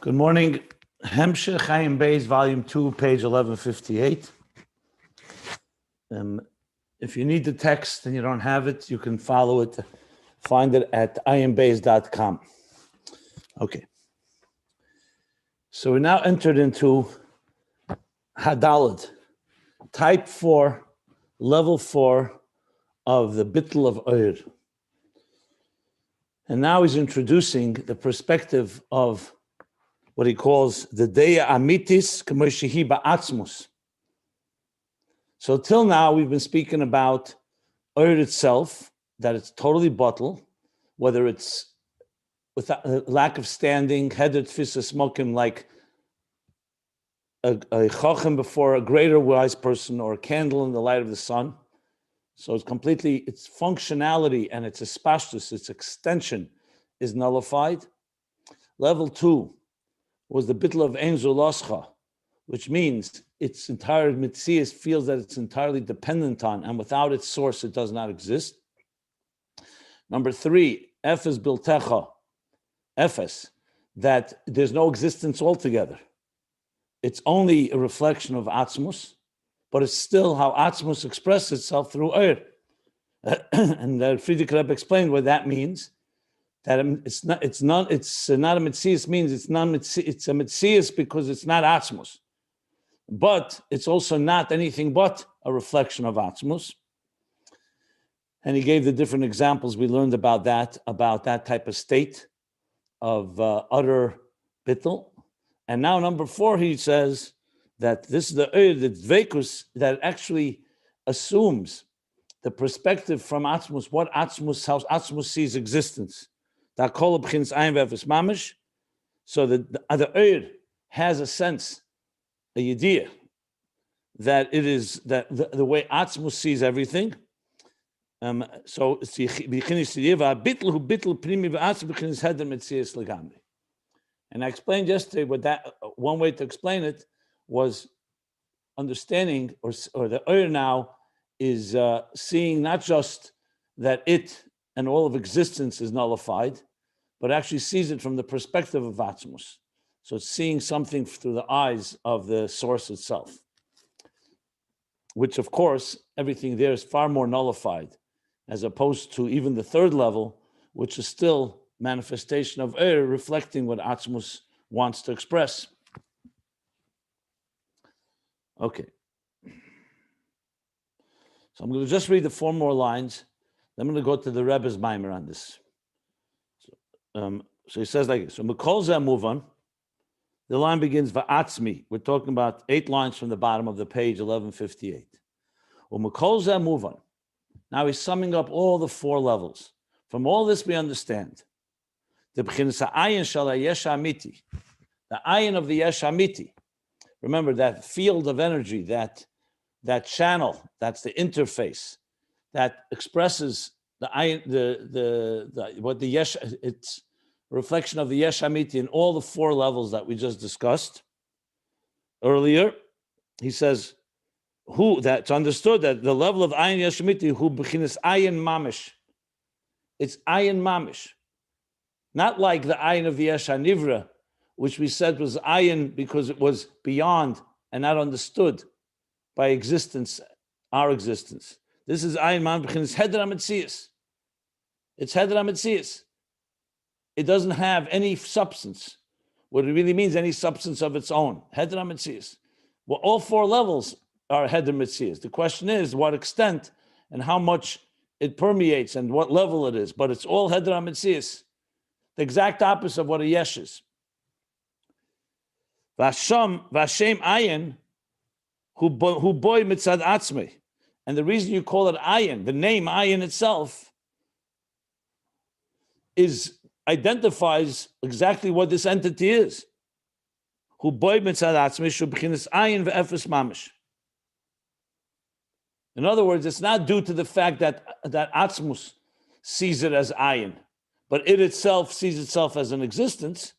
Good morning. Hemshech Chaim Beis, Volume 2, page 1158. If you need the text and you don't have it, you can follow it. Find it at ayinbeis.com. Okay. So we now entered into Hadalad, type 4, level 4 of the Bittul of Oyer. And now he's introducing the perspective of what he calls the Yesh HaAmitis k'moshehi ba'atzmus. So till now, we've been speaking about Oyer itself, that it's totally bottle, whether it's with a lack of standing, heder tfisa smokim, like a chochem before a greater wise person, or a candle in the light of the sun. So it's completely, its functionality and its espashtus, its extension, is nullified. Level 2 was the Bittul of Ein Zuloscha, which means its entire mitzias feels that it's entirely dependent on, and without its source, it does not exist. Number 3, Efes Biltecha, Efes, that there's no existence altogether. It's only a reflection of Atzmus, but it's still how Atzmus expresses itself through Oyer. And Friedrich Rebbe explained what that means. That it's not a mitzias means it's a mitzias because it's not Atzmus, but it's also not anything but a reflection of Atzmus. And he gave the different examples we learned about that type of state of utter bittul. And now number 4, he says that this is the dveikus that actually assumes the perspective from Atzmus, what Atzmus, how Atzmus sees existence. So the Oyer has a sense, a idea, that it is that the way Atzmus sees everything. So and I explained yesterday what that one way to explain it was understanding, or the Oyer now is seeing not just that it and all of existence is nullified, but actually sees it from the perspective of Atzmus. So it's seeing something through the eyes of the source itself, which of course, everything there is far more nullified, as opposed to even the 3rd level, which is still manifestation of Oyer, reflecting what Atzmus wants to express. Okay. So I'm going to just read the 4 more lines. I'm going to go to the Rebbe's Maamar on this. So he says like this. So Mekol Zeh move on. The line begins va'atzmi. We're talking about 8 lines from the bottom of the page, 1158. Well, Mekol Zeh move on. Now he's summing up all the 4 levels. From all this we understand. The b'chinas Ayin shel Yesh HaAmiti. The Ayin of the Yesh HaAmiti. Remember that field of energy, that channel, that's the interface that expresses what the Yesh, it's a reflection of the Yesh HaAmiti in all the 4 levels that we just discussed earlier. He says, that's understood that the level of Ayin Yesh HaAmiti, who b'chinas Ayin mamish. It's Ayin mamish. Not like the Ayin of the Yesh HaNivra, which we said was Ayin because it was beyond and not understood by existence, our existence. This is Ayin man b'chinas heder hametzias. It's heder hametzias. It doesn't have any substance. What it really means, any substance of its own. Heder hametzias. Well, all 4 levels are heder metzias. The question is what extent and how much it permeates and what level it is. But it's all heder hametzias. The exact opposite of what a yesh is. Vashem Ayin who boy mitzad atzmei. And the reason you call it Ayin, the name Ayin itself, identifies exactly what this entity is. Who boy mitzad atzmei shu b'chinas Ayin ve'efes mamish. In other words, it's not due to the fact that Atzmus sees it as Ayin, but it itself sees itself as an existence.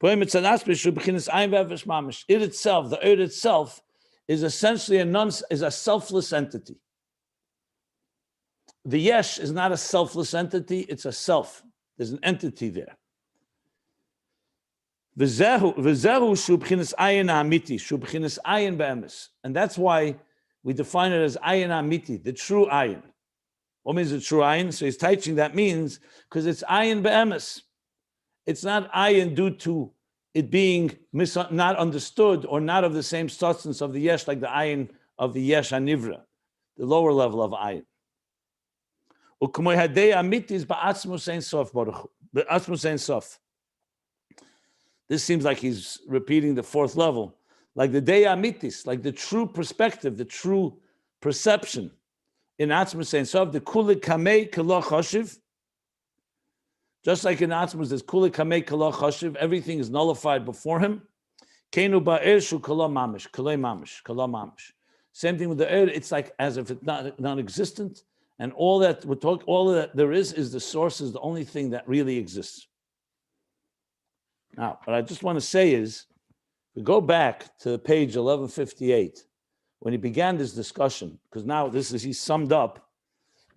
It itself, the Oyer itself, is essentially a selfless entity. The Yesh is not a selfless entity, it's a self. There's an entity there. V'zehu shu b'chinas Ayin HaAmiti, shu b'chinas Ayin be'emes. And that's why we define it as Ayin HaAmiti, the true Ayin. What means the true Ayin? So he's teaching that means because it's Ayin be'emes. It's not Ayin due to it being not understood or not of the same substance of the Yesh, like the Ayin of the Yesh HaNivra, the lower level of Ayin. U'k'moi hadei HaAmiti is ba'atzmus ein sof baruch hu. Ba'atzmus ein sof. This seems like he's repeating the fourth level. Like the Dei Amitis, like the true perspective, the true perception. In Atzmus Ein Sof, the Kuli Kamei Kelo Choshiv. Just like in Atzmus, there's Kuli Kamei Kelo Choshiv, everything is nullified before him. Kenu Ba'er Shu Kelo Mamish, Kelo Mamish, Kelo Mamish. Same thing with the air, it's like as if it's not non-existent, and all that there is the source, is the only thing that really exists. Now, what I just want to say is, we go back to page 1158, when he began this discussion, because now he summed up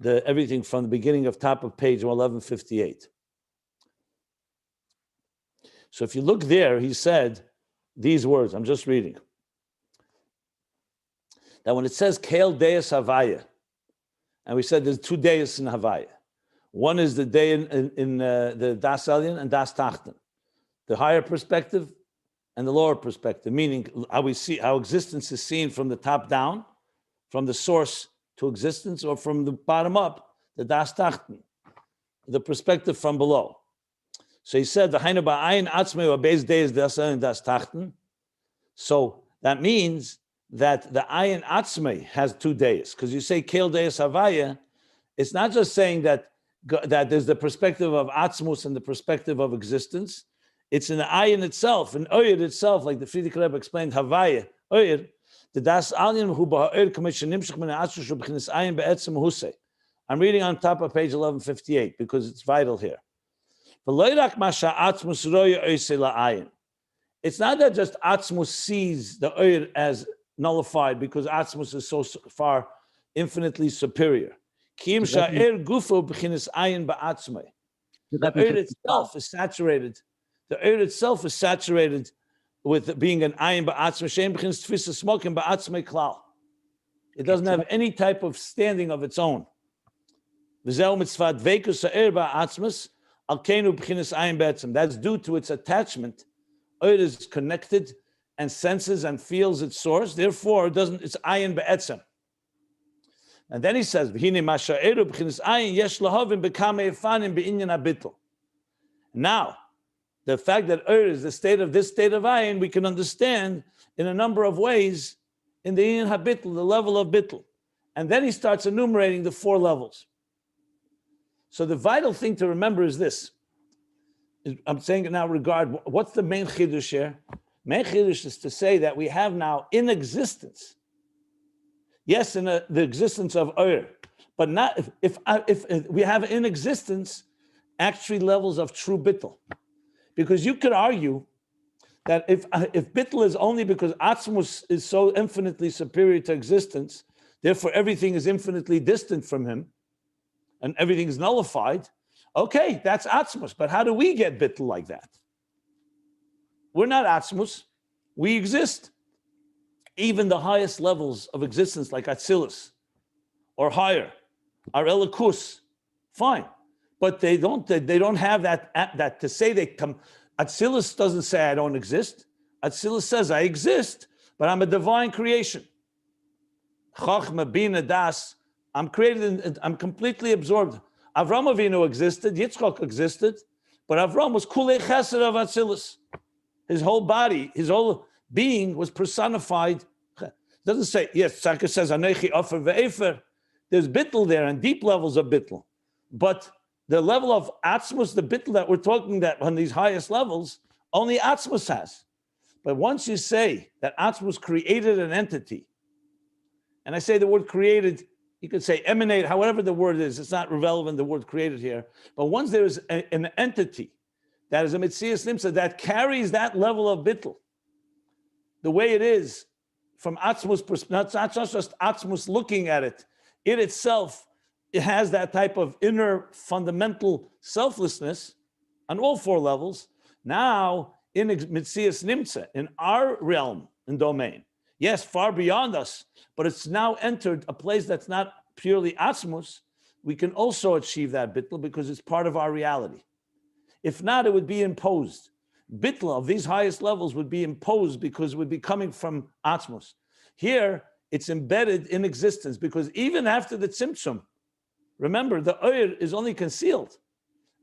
everything from the beginning of top of page 1158. So if you look there, he said these words, I'm just reading, that when it says Kel Deus Havaya, and we said there's two Deus in Havaya. One is the day in the Das Elyon and Das Tachten, the higher perspective and the lower perspective, meaning how existence is seen from the top down, from the source to existence, or from the bottom up, the Das Tachten, the perspective from below. So he said, "V'hainu ba'ayin atzmei u'beis deis das Elyon das Tachten." So that means that the Ayin atzmei has two days, because you say Kel Deus Havaya, it's not just saying that there's the perspective of Atzmus and the perspective of existence. It's in the Ayin itself, in Oyed itself, like the Frierdiker Rebbe explained, Havaya, Oyed, the Das Alien hu ba'Oyed commission nimshach min ha'atzmus shu b'chinas Ayin be'etzem husei. I'm reading on top of page 1158 because it's vital here. It's not that just Atzmus sees the Oyed as nullified because Atzmus is so far infinitely superior. Kim sha'er gufo b'chinas Ayin ba'atzmei. The Oyed itself is saturated. The Oyed itself is saturated with being an Ayin ba'atzmei. She'en b'chinas tfisa smoking ba'atzmei klal. It doesn't have any type of standing of its own. V'zeu mitzvah dveikus ha'er ba'atzmus al keinu b'chinas Ayin be'etzem. That's due to its attachment. Oyed is connected and senses and feels its source. Therefore, it's Ayin be'etzem. And then he says, "V'hine masha'eru b'chinas Ayin yesh lahavim b'kamei efanim be'inyan habittul." Now, the fact that is this state of Ayin, we can understand in a number of ways in the Inyan habittul, the level of Bittul. And then he starts enumerating the four levels. So the vital thing to remember is this. I'm saying it now what's the main chiddush here? Main chiddush is to say that we have now in existence, yes, in the existence of but not if we have in existence actually levels of true Bittul. Because you could argue that if Bittul is only because Atzmus is so infinitely superior to existence, therefore everything is infinitely distant from him, and everything is nullified, okay, that's Atzmus. But how do we get Bittul like that? We're not Atzmus. We exist. Even the highest levels of existence, like Atzeres, or higher, are Elikus, fine. But they don't have that to say they come. Atzeres doesn't say I don't exist. Atzeres says I exist, but I'm a divine creation. Chachma, Bina, Das, I'm created, I'm completely absorbed. Avram Avinu existed, Yitzchak existed, but Avram was Kulei Chesed of Atzeres. His whole body, his whole being was personified. It doesn't say, yes, Tzaka says, Anechi Ofer Ve'efer. There's Bittul there and deep levels of Bittul. But the level of Atzmus, the Bittul that we're talking that on these highest levels, only Atzmus has. But once you say that Atzmus created an entity, and I say the word created, you could say emanate, however the word is, it's not relevant, the word created here. But once there is an entity that is a Metzias Nimsa that carries that level of Bittul, the way it is, from Atzmus, not just Atzmus looking at it, it itself, it has that type of inner fundamental selflessness on all four levels. Now in Mitzias Nimtze, in our realm and domain. Yes, far beyond us, but it's now entered a place that's not purely Atzmus. We can also achieve that Bittul because it's part of our reality. If not, it would be imposed. Bittul of these highest levels would be imposed because it would be coming from Atzmus. Here, it's embedded in existence because even after the Tzimtzum, remember, the Oyer is only concealed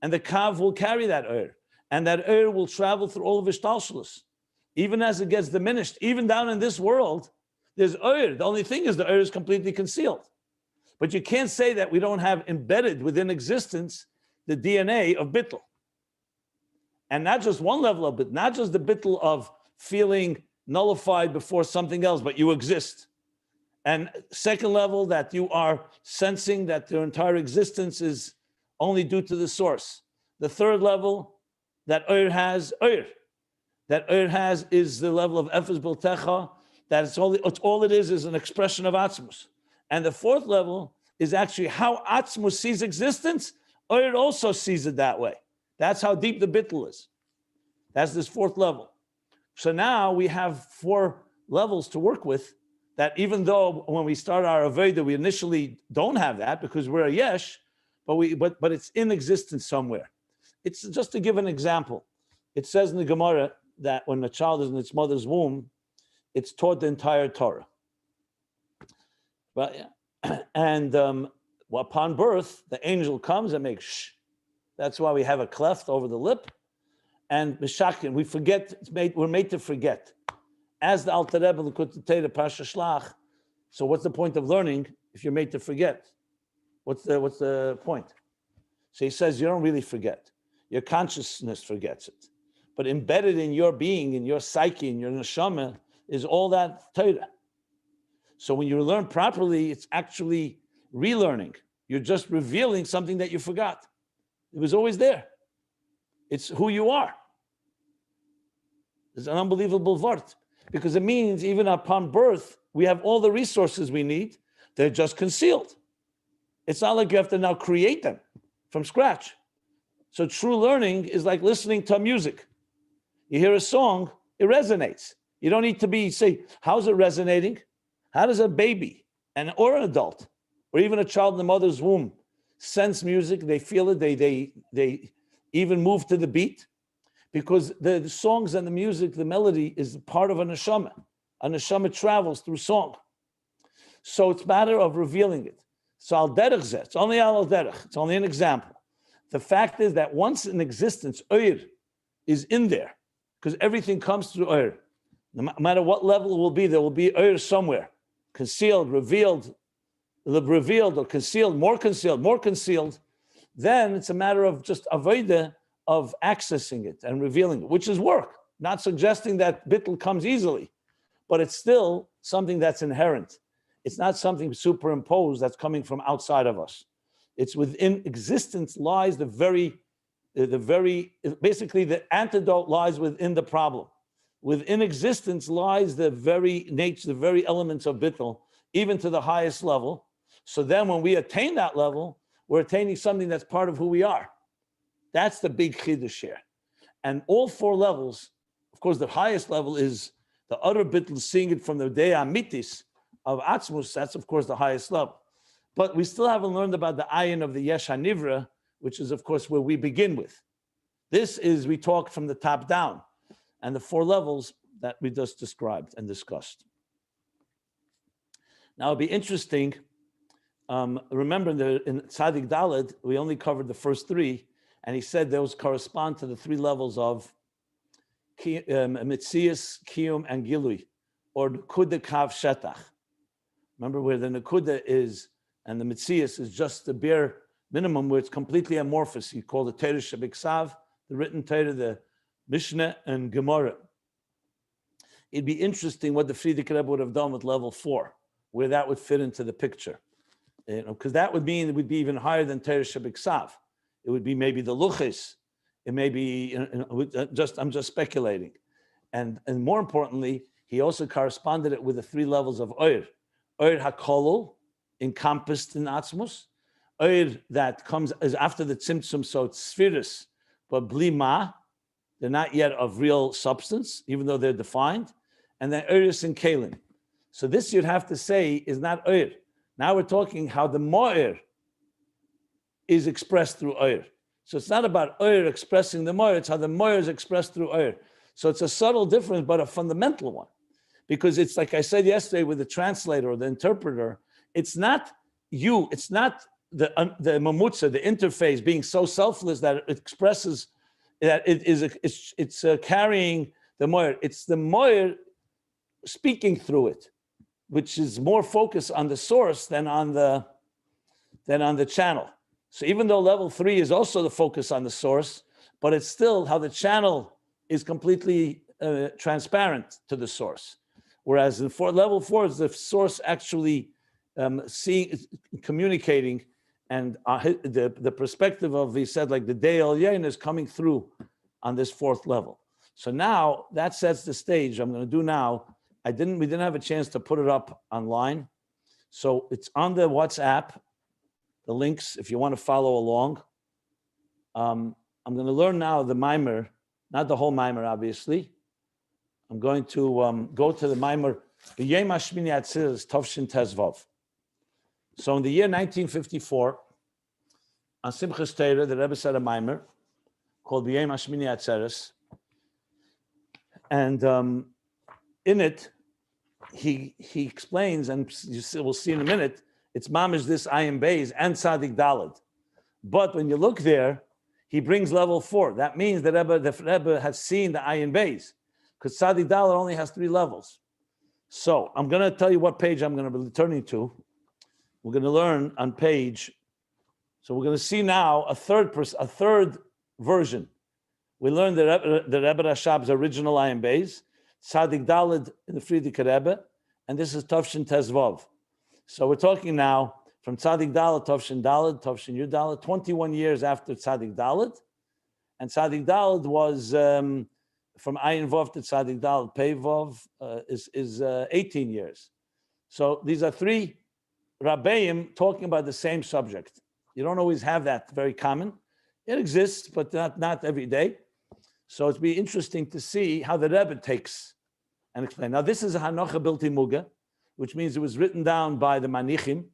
and the Kav will carry that Oyer and that Oyer will travel through all of Ishtalshalos. Even as it gets diminished, even down in this world, there's Oyer. The only thing is the Oyer is completely concealed. But you can't say that we don't have embedded within existence the DNA of Bittul. And not just one level of Bittul, not just the Bittul of feeling nullified before something else, but you exist. And second level, that you are sensing that your entire existence is only due to the source. The third level that Oyer has, Oyer. That Oyer has is the level of Efes Biltecha, that it's all it is an expression of Atzmus. And the fourth level is actually how Atzmus sees existence. Oyer also sees it that way. That's how deep the Bittul is. That's this fourth level. So now we have 4 levels to work with, that even though when we start our Avodah, we initially don't have that because we're a Yesh, but it's in existence somewhere. It's just to give an example. It says in the Gemara that when a child is in its mother's womb, it's taught the entire Torah. But, and upon birth, the angel comes and makes shh. That's why we have a cleft over the lip. And Meshakin, we forget, we're made to forget. As the Alter Rebbe L'Kutei Torah Parsha Shlach, so what's the point of learning if you're made to forget? What's the point? So he says you don't really forget. Your consciousness forgets it. But embedded in your being, in your psyche, in your neshama, is all that Torah. So when you learn properly, it's actually relearning. You're just revealing something that you forgot. It was always there. It's who you are. It's an unbelievable vart, because it means even upon birth, we have all the resources we need. They're just concealed. It's not like you have to now create them from scratch. So true learning is like listening to music. You hear a song, it resonates. You don't need to say, how's it resonating? How does a baby or an adult, or even a child in the mother's womb, sense music? They feel it, they even move to the beat, because the songs and the music, the melody is part of a neshama. A neshama travels through song. So it's a matter of revealing it. So al derech zeh, it's only al derech, it's only an example. The fact is that once in existence, Oyer is in there, because everything comes through Oyer. No matter what level it will be, there will be Oyer somewhere, concealed, revealed or concealed, more concealed. Then it's a matter of just avodah of accessing it and revealing it, which is work. Not suggesting that Bittul comes easily, but it's still something that's inherent. It's not something superimposed that's coming from outside of us. It's within existence lies basically the antidote lies within the problem. Within existence lies the very nature, the very elements of Bittul, even to the highest level. So then when we attain that level, we're attaining something that's part of who we are. That's the big chiddush here. And all 4 levels, of course, the highest level is the utter Bittul, seeing it from the Yesh HaAmiti of Atzmus. That's, of course, the highest level. But we still haven't learned about the Ayin of the Yesh HaNivra, which is, of course, where we begin with. This is, we talk from the top down, and the 4 levels that we just described and discussed. Now, it'll be interesting. Remember, in Tzadik Daled, we only covered the first 3, and he said those correspond to the 3 levels of Metzias, Kiyum, and Gilui, or Nekuda Kav Shetach. Remember where the Nekuda is, and the Metzias is just the bare minimum, where it's completely amorphous. He called it Torah Shebiksav, the written Torah, the Mishnah, and Gemara. It'd be interesting what the Frierdiker Rebbe would have done with level 4, where that would fit into the picture. Because that would mean it would be even higher than Torah Shebiksav. It would be maybe the Luchis. It may be, I'm just speculating. And more importantly, he also corresponded it with the 3 levels of Oyer. Oyer HaKolol, encompassed in Atzmus. Oyer that comes as after the Tzimtzum, so it's Spheris, but Bli Ma, They're not yet of real substance, even though they're defined. And then Oiris and Kalim. So this you'd have to say is not Oir. Now we're talking how the Moir is expressed through Oir. So it's not about Oir expressing the Moir, it's how the Moir is expressed through Oir. So it's a subtle difference, but a fundamental one. Because it's like I said yesterday with the translator or the interpreter, it's not you, it's not the mamutza, the interface being so selfless that it expresses, that it's carrying the Moir. It's the Moir speaking through it, which is more focused on the source than on the channel. So even though level 3 is also the focus on the source, but it's still how the channel is completely transparent to the source. Whereas in level 4 is the source actually communicating, and the perspective of, he said, like the Day El Yain is coming through on this 4th level. So now that sets the stage. I'm going to do now. We didn't have a chance to put it up online. So it's on the WhatsApp, the links, if you want to follow along. I'm going to learn now the Maamar, not the whole Maamar, obviously. I'm going to go to the Maamar, BaYom Shemini Atzeres Tovshin Tezvav. So in the year 1954, on Simchas Torah, the Rebbe said a Maamar called BaYom Shemini Atzeres. And in it, he explains, and we'll see in a minute, it's Maamar this Ayin Beis and Tzadik Daled. But when you look there, he brings level 4. That means the Rebbe has seen the Ayin Beis, because Tzadik Daled only has 3 levels. So I'm going to tell you what page I'm going to be turning to. We're going to learn on page. So we're going to see now a third version. We learned the Rebbe Rashab's original Ayin Beis, Tzadik Daled in the Frierdiker Rebbe, and this is Tovshin Tezvav. So we're talking now from Tzadik Daled, Tovshin Daled, Tovshin Yud Daled, 21 years after Tzadik Daled. And Tzadik Daled was from Ayin Vav to Tzadik Daled, Pei Vav is 18 years. So these are 3 Rabbeim talking about the same subject. You don't always have that very common. It exists, but not every day. So it'd be interesting to see how the Rebbe takes and explain. Now this is a Hanocha Bilti Muga, which means it was written down by the Manichim,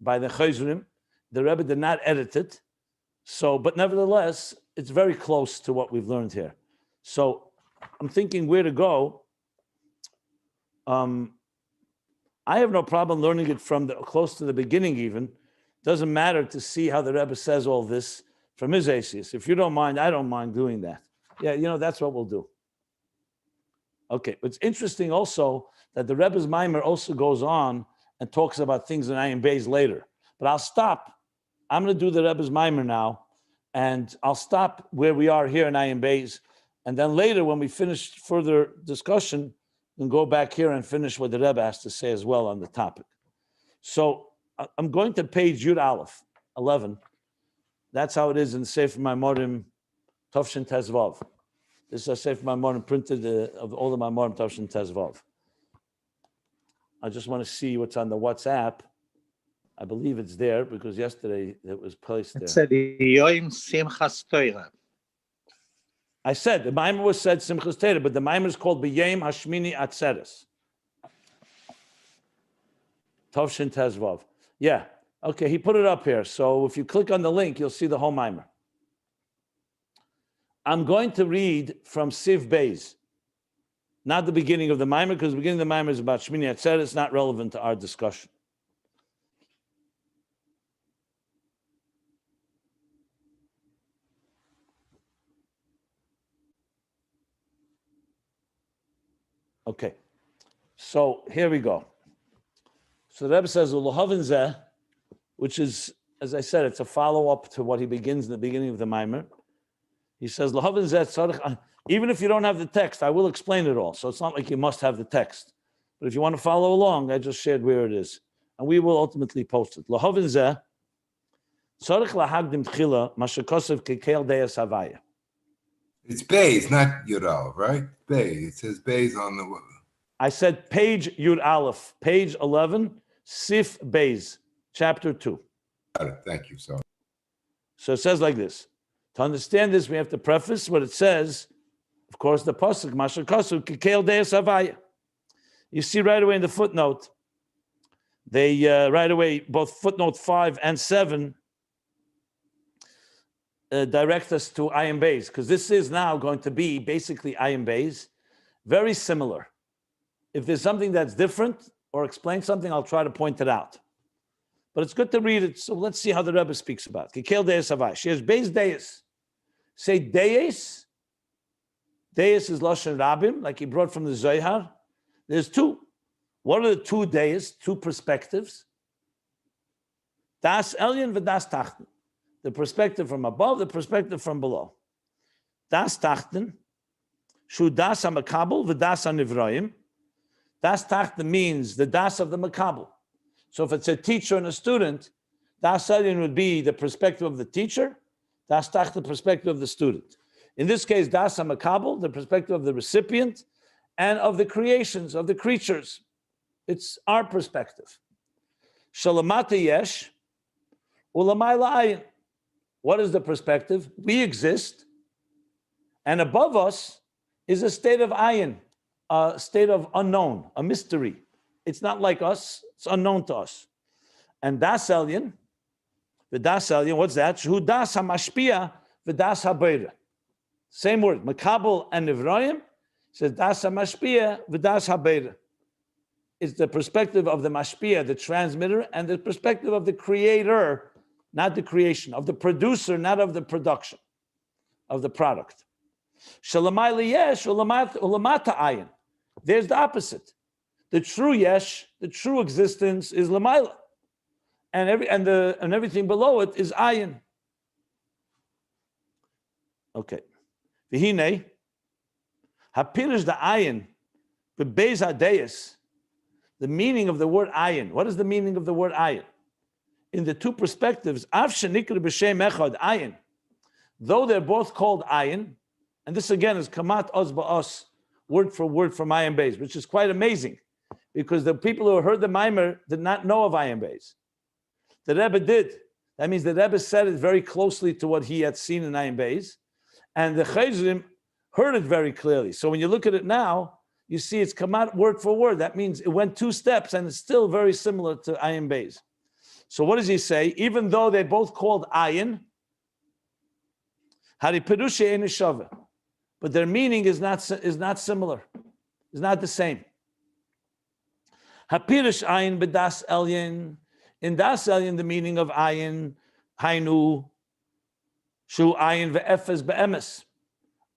by the Chayzrim. The Rebbe did not edit it. So, but nevertheless, it's very close to what we've learned here. So I'm thinking where to go. I have no problem learning it from close to the beginning even. Doesn't matter to see how the Rebbe says all this from his Asius. If you don't mind, I don't mind doing that. Yeah, that's what we'll do. Okay, it's interesting also that the Rebbe's Maamar also goes on and talks about things in Ayin Beis later. But I'll stop. I'm going to do the Rebbe's Maamar now, and I'll stop where we are here in Ayin Beis, and then later when we finish further discussion, we'll go back here and finish what the Rebbe has to say as well on the topic. So I'm going to page Yud Aleph, 11. That's how it is in the Sefer Maimorim, Tovshin Tezvav. This is a Sefer Maimorim printed of all the Maimorim Tovshin Tezvav. I just want to see what's on the WhatsApp. I believe it's there because yesterday it was placed there. It said Yom Simchas Torah. I said the Maamar was said Simchas Torah, but the Maamar is called BaYom Shemini Atzeres. Tovshin Tezvav. Yeah. Okay, he put it up here. So if you click on the link, you'll see the whole Maamar. I'm going to read from Siv Beis, not the beginning of the Maamar, because the beginning of the Maamar is about Shemini Atzeres. It's not relevant to our discussion. Okay, so here we go. So the Rebbe says, "Ulohavin zeh," which is, as I said, it's a follow-up to what he begins in the beginning of the Maamar. He says, "Ulohavin zeh tzarich." Even if you don't have the text, I will explain it all. So it's not like you must have the text. But if you want to follow along, I just shared where it is, and we will ultimately post it. Ulohavin zeh tzarich lahagdim tchila mashakosav kekel deis havaya. It's Beis, not Yudal, right? Beis. It says Beis on the. I said page Yud Aleph, page 11, Sif Beis, chapter 2. Got it. Thank you, so. So it says like this. To understand this, we have to preface what it says Of course, the pasuk Masher Kasu Kikel Deis Havaya. You see right away in the footnote, they right away both footnote 5 and 7 direct us to Ayin Beis, because this is now going to be basically Ayin Beis, very similar. If there's something that's different or explain something, I'll try to point it out. But it's good to read it, so let's see how the Rebbe speaks about it. Kikel Deis Havaya. She has Beis Deis. Say Deis. Deis is Lashon Rabim, like he brought from the Zohar. There's two. What are the two Deis, two perspectives? Das Elyon v'das Tachten. The perspective from above, the perspective from below. Das Tachten, Shu das HaMakabel v'das HaNivroim. Das Tachten means the das of the Makabel. So if it's a teacher and a student, das Elyon would be the perspective of the teacher, das Tachten, the perspective of the student. In this case, das HaMakabel, the perspective of the recipient, and of the creations, of the creatures. It's our perspective. Shalamata yesh, ulamayla ayin. What is the perspective? We exist, and above us is a state of ayin, a state of unknown, a mystery. It's not like us, it's unknown to us. And das elyon, the das elyon, what's that? Shu das hamashpia, the das habeira. Same word, makabel and nivroim, says das hamashpia, the das habeira. It's the perspective of the mashpia, the transmitter, and the perspective of the creator, not the creation, of the producer, not of the production, of the product. Shalamai yesh, ulamata ayin. There's the opposite. The true yesh, the true existence is lamayla, and everything below it is ayin. Okay. V'hinei hapirish the ayin bebeis hadeis. The meaning of the word ayin. What is the meaning of the word ayin? In the two perspectives, av shenikra b'shem echad ayin. Though they're both called ayin, and this again is kamat os ba'os, word for word from Ayin Beis, which is quite amazing, because the people who heard the Maamar did not know of Ayin Beis. The Rebbe did. That means the Rebbe said it very closely to what he had seen in Ayin Beis, and the Chayzrim heard it very clearly. So when you look at it now, you see it's come out word for word. That means it went two steps, and it's still very similar to Ayin Beis. So what does he say? Even though they both called Ayin, but their meaning is not similar, is not the same. Hapirish Ayin b'das Elyon. In das Elyon, the meaning of Ayin, Hainu, Shu Ayin ve'efes be'emes.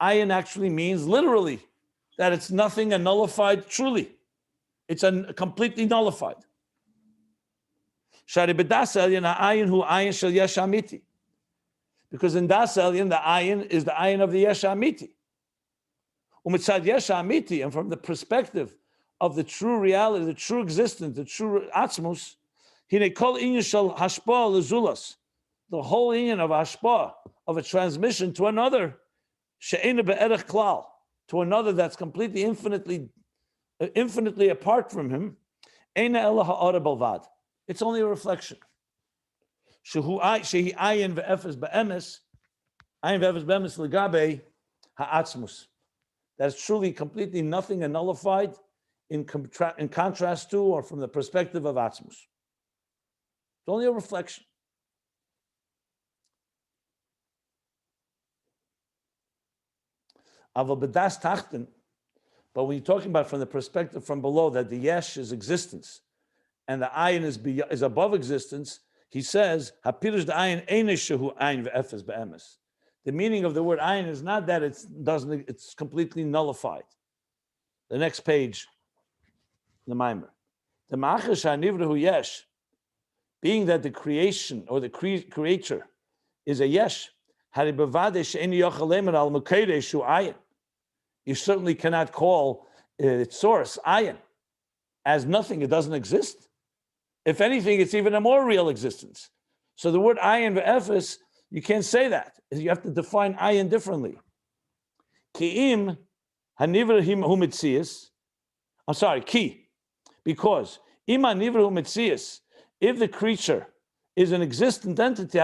Ayin actually means literally that it's nothing and nullified truly. It's completely nullified. Shari b'das Elyon ha'ayin hu ayin shel Yesh HaAmiti. Because in das Elyon, the ayin is the ayin of the Yesh HaAmiti. Umitzad Yesh HaAmiti, and from the perspective of the true reality, the true existence, the true atzmus, hine kol inyan shel hashpa lezulas, the whole inyan of hashpa, of a transmission to another, she'ena be'erech klal, to another that's completely infinitely apart from him, eina ela ha'ara balvad. It's only a reflection. Shehi ayin ve'efes be'emes, ayin ve'efes be'emes legabe ha'atzmus. That's truly completely nothing and nullified in contrast to or from the perspective of atzmus. It's only a reflection. Aval b'das tachten, but when you're talking about from the perspective from below, that the yesh is existence and the ayin is above existence, he says, Hapirish the ayin shehu ayin ve'efes be'emes. The meaning of the word ayin is not that it's completely nullified. The next page, the Maamar. The ma'achash ha'nivrahu yesh, being that the creation or the creator is a yesh, you certainly cannot call its source ayin as nothing. It doesn't exist. If anything, it's even a more real existence. So the word ayin ve'efes, you can't say that. You have to define ayin differently. Ki'im hanivrahim hu mitzias. I'm sorry, ki. Because im hanivrah hu mitzias, if the creature is an existent entity,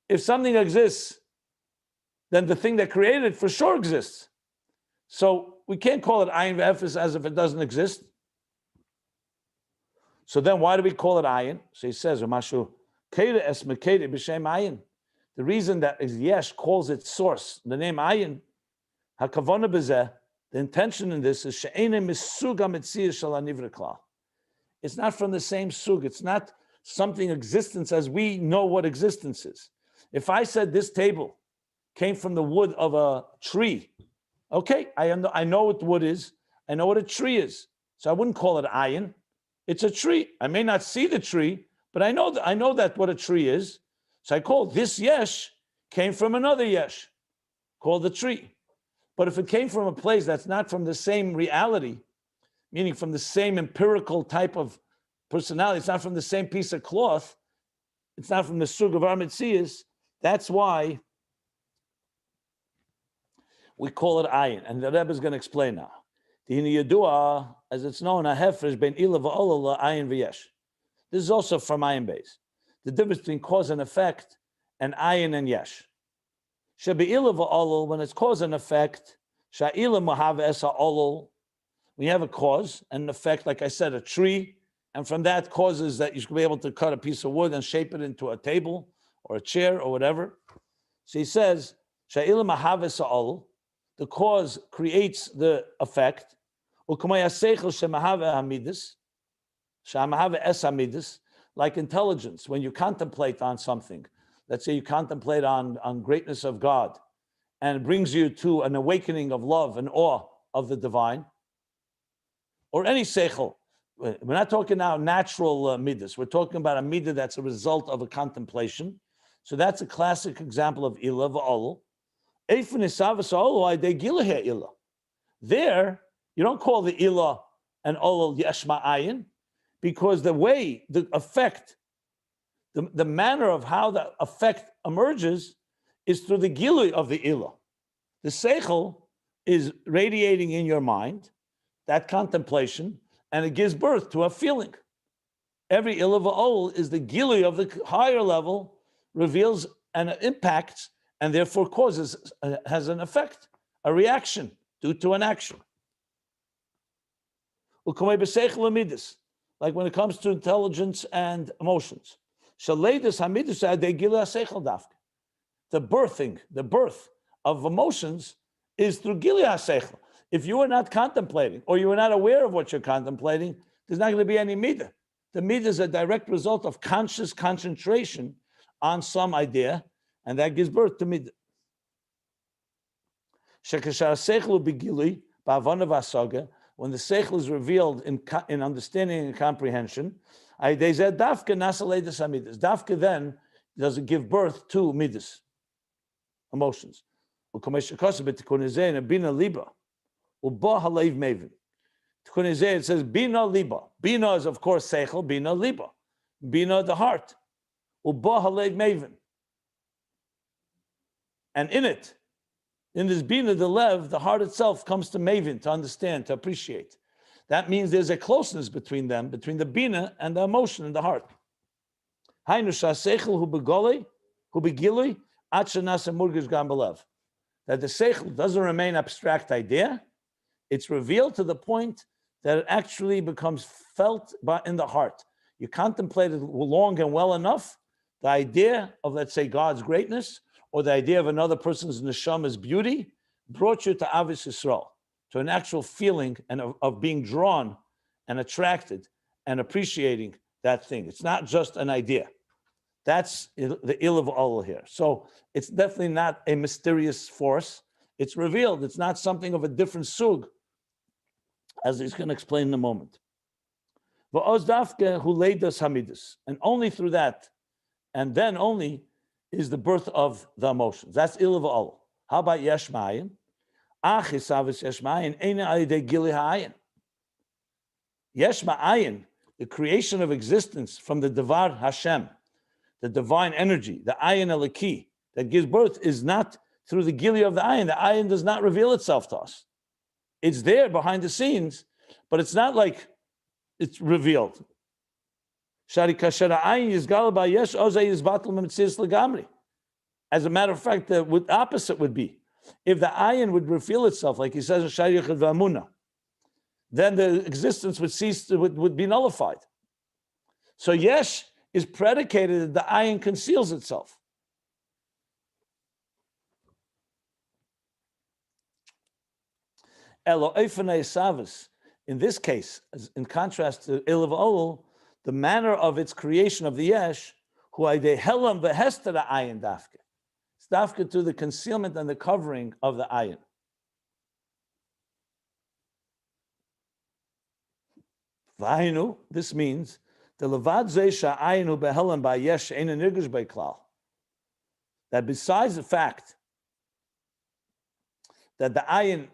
it If something exists, then the thing that created it for sure exists. So we can't call it ayin ve'efes as if it doesn't exist. So then why do we call it ayin? So he says, the reason that Yesh calls it source, the name ayin, the intention in this is it's not from the same sug. It's not something existence as we know what existence is. If I said this table came from the wood of a tree, okay, I know what wood is. I know what a tree is. So I wouldn't call it ayin. It's a tree. I may not see the tree, but I know that what a tree is. So I call this yesh came from another yesh called the tree. But if it came from a place that's not from the same reality, meaning from the same empirical type of personality, it's not from the same piece of cloth, it's not from the sug of our mitzias, that's why we call it ayin. And the Rebbe is going to explain now. The Yadua, as it's known, a hefresh ben ila va'ola ayin v'yesh. This is also from ayin Beis. The difference between cause and effect and ayin and yesh. Shebe'ila va'olol, when it's cause and effect, sha'ila mahava esa olol, when you have a cause and an effect, like I said, a tree, and from that causes that you should be able to cut a piece of wood and shape it into a table or a chair or whatever. So he says, sha'ila mahava esa olol, the cause creates the effect. Like intelligence, when you contemplate on something, let's say you contemplate on greatness of God, and it brings you to an awakening of love and awe of the divine, or any seichel. We're not talking now natural midas. We're talking about a midah that's a result of a contemplation. So that's a classic example of ilah v'olol. There, you don't call the ilah and olol yesh ma'ayin, because the way, the effect, the manner of how the effect emerges is through the gilui of the ilah. The seichel is radiating in your mind, that contemplation, and it gives birth to a feeling. Every ilah v'olol is the gilui of the higher level, reveals and impacts, and therefore causes, has an effect, a reaction due to an action. Like when it comes to intelligence and emotions. The birth of emotions is through gilui haseichel. If you are not contemplating, or you are not aware of what you're contemplating, there's not going to be any midah. The midah is a direct result of conscious concentration on some idea, and that gives birth to midah. When the seichel is revealed in understanding and comprehension, dafka then does it give birth to midas, emotions. It says bina liba. Bina is of course seichel, bina liba. Bina the heart. And in it, in this bina, the lev, the heart itself comes to mavin, to understand, to appreciate. That means there's a closeness between them, between the bina and the emotion in the heart. That the seichel doesn't remain abstract idea, it's revealed to the point that it actually becomes felt in the heart. You contemplate it long and well enough, the idea of, let's say, God's greatness, or the idea of another person's neshama's beauty, brought you to Avis Yisrael, to an actual feeling and of being drawn and attracted and appreciating that thing. It's not just an idea. That's the ill of all here. So it's definitely not a mysterious force. It's revealed. It's not something of a different sug, as he's going to explain in a moment. Who laid us hamidus, and only through that, and then only, is the birth of the emotions. That's ill of all. How about yesh ma'ayin? Achisavis yesh ma'ayin eina alidei gili ha'ayin. Yesh ma'ayin, the creation of existence from the Devar Hashem, the divine energy, the Ayin Eliki, that gives birth, is not through the gili of the Ayin. The Ayin does not reveal itself to us. It's there behind the scenes, but it's not like it's revealed. As a matter of fact, the opposite would be, if the ayin would reveal itself, like he says in Shayich V'Amuna, then the existence would cease, would be nullified. So yesh is predicated that the ayin conceals itself. Elo Eifanei Savas, in this case, in contrast to Ilav Olul, the manner of its creation of the yesh, who aydei helam v'hester the ayin dafke. It's dafke to the concealment and the covering of the ayin. V'hainu, this means the levad zeisha ayinu behelam by yesh eina nirgush by klal. That besides the fact that the ayin,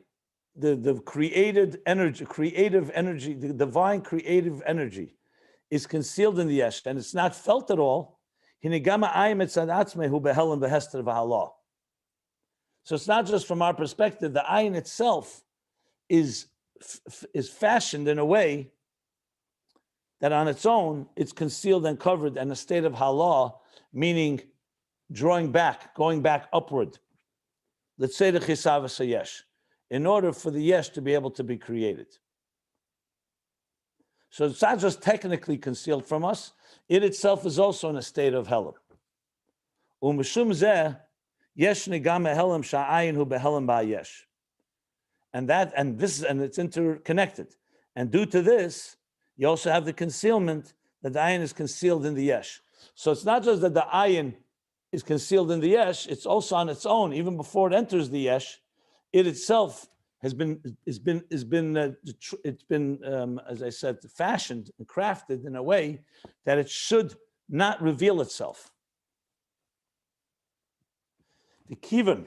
the creative energy, the divine creative energy, is concealed in the yesh and it's not felt at all. So it's not just from our perspective. The ayin itself is fashioned in a way that on its own it's concealed and covered in a state of halah, meaning drawing back, going back upward. Let's say the chisavas yesh, in order for the yesh to be able to be created. So it's not just technically concealed from us, it itself is also in a state of helam. Umeshum zeh yesh negam helam sha'ayin hu behelam ba'yesh. And it's interconnected. And due to this, you also have the concealment that the ayin is concealed in the yesh. So it's not just that the ayin is concealed in the yesh, it's also on its own, even before it enters the yesh, it itself has been as I said, fashioned and crafted in a way that it should not reveal itself. The kivan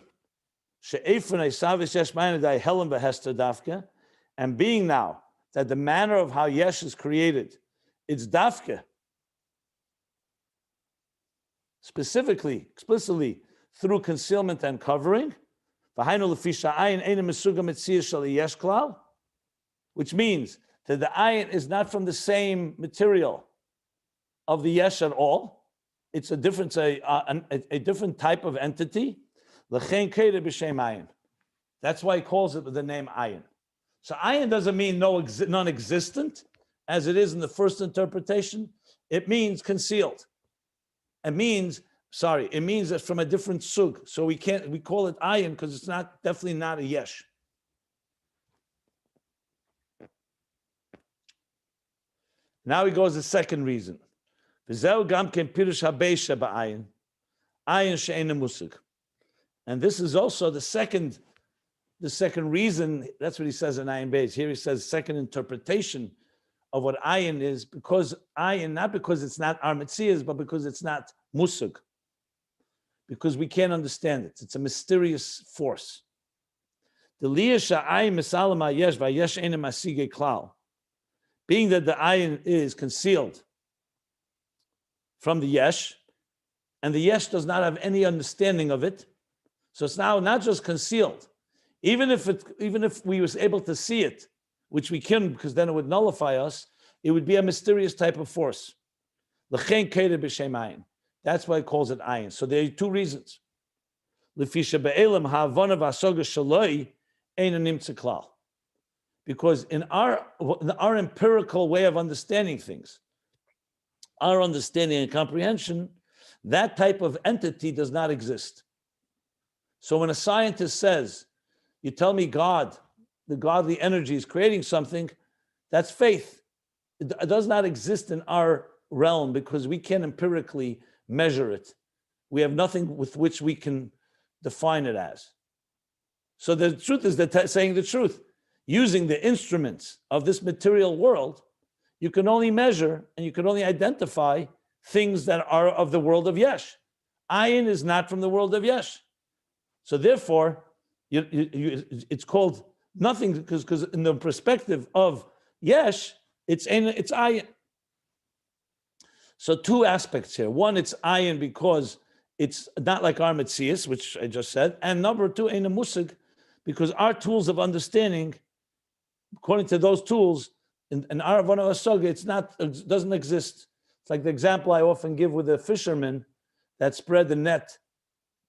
and being now that the manner of how yesh is created, it's dafke, specifically, explicitly through concealment and covering. Which means that the ayin is not from the same material of the yesh at all. It's a different type of entity. That's why he calls it with the name ayin. So ayin doesn't mean non-existent, as it is in the first interpretation. It means concealed. It means it's from a different sug. So we call it ayin because it's definitely not a yesh. Now he goes the second reason. And this is also the second reason. That's what he says in Ayin Beis. Here he says second interpretation of what ayin is, because ayin, not because it's not our metzias, but because it's not musug. Because we can't understand it. It's a mysterious force. Being that the ayin is concealed from the yesh, and the yesh does not have any understanding of it, so it's now not just concealed. Even if we was able to see it, which we couldn't, because then it would nullify us, it would be a mysterious type of force. That's why it calls it ayin. So there are two reasons. Because in our empirical way of understanding things, our understanding and comprehension, that type of entity does not exist. So when a scientist says, you tell me God, the godly energy is creating something, that's faith. It does not exist in our realm because we can't empirically measure it. We have nothing with which we can define it as. So the truth is that saying the truth. Using the instruments of this material world, you can only measure and you can only identify things that are of the world of Yesh. Ayin is not from the world of Yesh. So therefore, it's called nothing because in the perspective of Yesh, it's Ayin. So two aspects here. One, it's Ayin because it's not like our Metzias, which I just said. And number two, Ein Musig, because our tools of understanding, according to those tools, in our Avana Asaga, it doesn't exist. It's like the example I often give with the fishermen that spread the net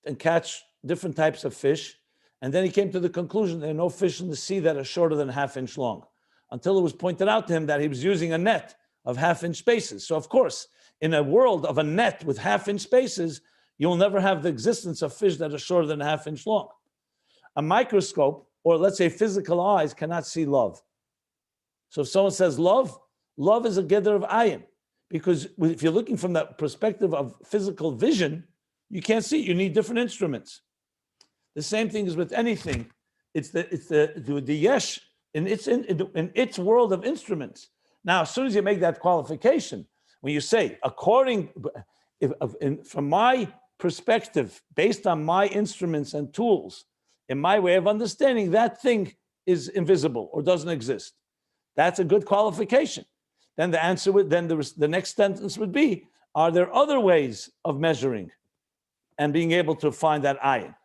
and catch different types of fish. And then he came to the conclusion there are no fish in the sea that are shorter than a half-inch long, until it was pointed out to him that he was using a net of half-inch spaces. So of course, in a world of a net with half-inch spaces, you'll never have the existence of fish that are shorter than a half-inch long. A microscope, or let's say physical eyes, cannot see love. So if someone says love, love is a gather of ayin. Because if you're looking from the perspective of physical vision, you can't see. You need different instruments. The same thing is with anything. It's the yesh in its world of instruments. Now, as soon as you make that qualification, when you say, from my perspective, based on my instruments and tools, in my way of understanding, that thing is invisible or doesn't exist. That's a good qualification. Then the answer would, the next sentence would be, are there other ways of measuring and being able to find that ayin?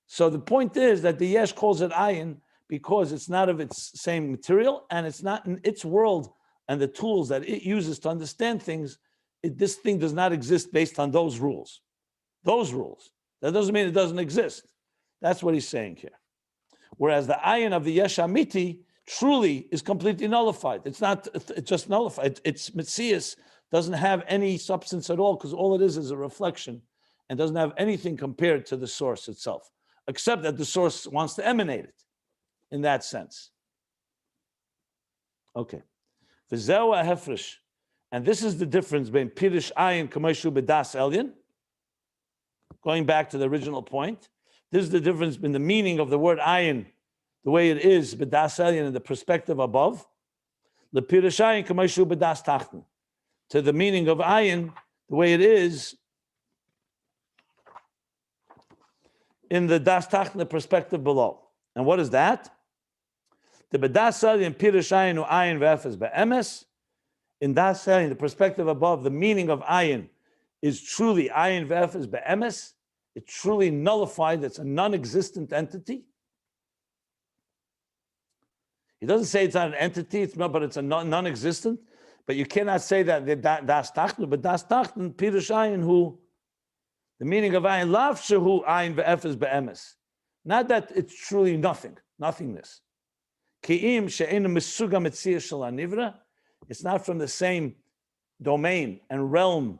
So the point is that the yesh calls it ayin because it's not of its same material and it's not in its world and the tools that it uses to understand things. This thing does not exist based on those rules. Those rules. That doesn't mean it doesn't exist. That's what he's saying here. Whereas the ayin of the Yesh HaAmiti truly is completely nullified. It's just nullified. It's Metzias, doesn't have any substance at all because all it is a reflection and doesn't have anything compared to the source itself, except that the source wants to emanate it in that sense. Okay. V'zeu ha'hefresh. And this is the difference between Pirish Ayin Kameshu B'das Elyon. Going back to the original point, this is the difference in the meaning of the word Ayin, the way it is B'das Elyon in the perspective above. The Pirish Ayin Kameshu B'das Tachten. To the meaning of Ayin, the way it is in the Das Tachten, the perspective below. And what is that? The B'das Elyon Pirish Ayin Ayin V'efes Be'emes. In Das Elyon, the perspective above, the meaning of ayin is truly ayin v'efes be'emes. It's truly nullified. It's a non-existent entity. He doesn't say it's not an entity, but it's a non-existent. But you cannot say that das tachten, but das tachten pirush ayin hu. The meaning of ayin lav shehu ayin v'efes be'emes. Not that it's truly nothing, nothingness. Ki'im she'enu misuga metzia shel hanivra. It's not from the same domain and realm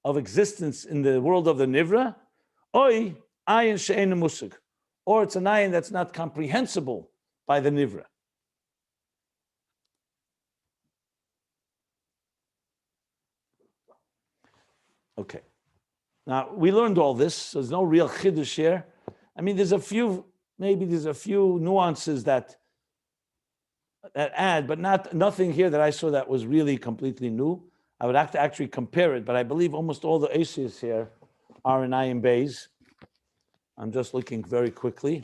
of existence in the world of the Nivra. Oy, ayin she'enu musig. Or it's an ayin that's not comprehensible by the Nivra. Okay. Now, we learned all this, so there's no real chiddush here. I mean, there's a few nuances that add, but nothing here that I saw that was really completely new. I would have to actually compare it, but I believe almost all the Aces here are in Ayin Beis. I'm just looking very quickly.